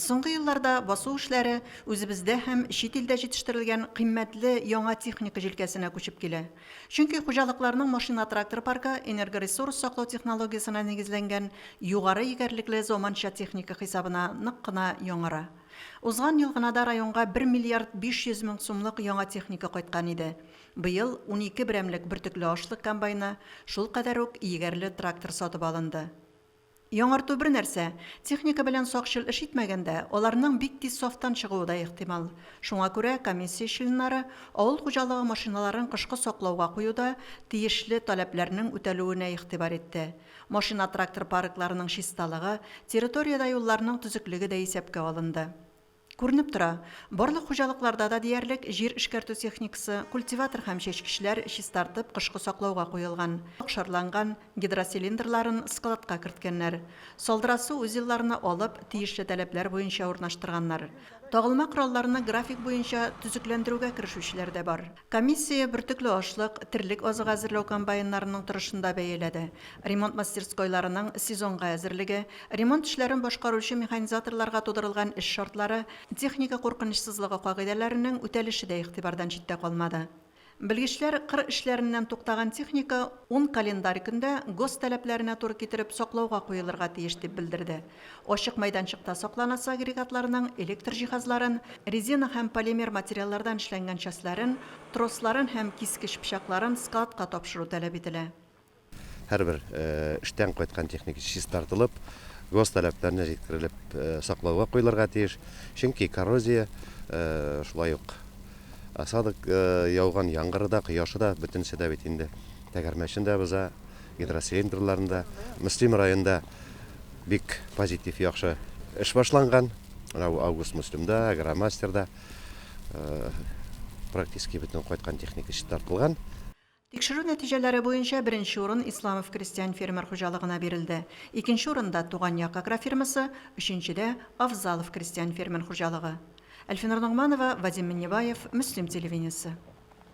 Соңгы елларда басу эшләре үзебездә һәм чит илдә җитештерелгән кыйммәтле яңа техника җилкәсенә күчеп килә. Чөнки хуҗалыкларның машина трактор паркы энергоресурс саклау технологиясенә нигезләнгән югары егәрлекле заманча техника хисабына нык кына яңара. Узган ел гына да районга 1 миллиард 500 мең сумлык яңа техника кайткан иде. Быел 12 берәмлек бөртекле ашлык комбайны, шул кадәр үк егәрле трактор сатып алынды. Яңарту бер нәрсә, техника белән сакчыл эш итмәгәндә, аларның бик тиз сафтан чыгуы да ихтимал. Шуңа күрә комиссия членнары авыл хуҗалыгы машиналарын кышкы саклауга куюда тиешле таләпләрнең үтәлүенә игътибар итте. Машина трактор паркларының чисталыгы, территорияда юлларның төзеклеге дә исәпкә алынды. Күренеп тора, барлык хуҗалыкларда да диярлек җир эшкәртү техникасы, культиватор һәм чәчкечләр чистартып кышкы саклауга куелган. Шарланган гидроцилиндрларын складка керткәннәр. Салдырасы үз елларына алып, тиешле таләпләр буенча урнаштырганнар. Тагылма коралларны график буенча төзекләндерүгә керешүчеләр дә бар. Комиссия бөртекле ашлык, терлек азык әзерләү комбайннарының торышында бәяләде. Ремонт мастерскойларының сезонга әзерлеге, ремонт эшләрен башкаручы механизаторларга тудырылган эш шартлары, техника куркынычсызлыгы кагыйдәләренең үтәлеше дә игътибардан читтә калмады. Белгечләр кыр эшләреннән туктаган техника 10 календарь көндә гос таләпләренә туры китереп саклауга куелырга тиеш дип белдерде. Ачык мәйданчыкта сакланасы агрегатларының электр җиһазларын, резина һәм полимер материаллардан эшләнгән частьләрен, тросларын һәм кискеч пычакларын складка тапшыру таләп ителә. Һәрбер эштән кайткан техника чистартылып, гос таләпләренә җиткерелеп саклауга куелырга тиеш. Чөнки коррозия шулай ук осадок яуган яңгырда, кояшыда бөтенсе дә бит инде тәгәрмәчендә боза, гидроцилиндрларында, Мөслим районында бик позитив яхшы эш башланган. Август Мөслимдә, Агромастерда практически бөтен кайткан техника чистартылган. Тикшерү нәтиҗәләре буенча беренче урын Исламов крестьян фермер хуҗалыгына бирелде. Икенче урында Туган Як агрофирмасы, өченчедә Авзалов крестьян фермер хуҗалыгы. Әлфинур Ногманова, Вадим Миннебаев, Мөслим телевидениесе.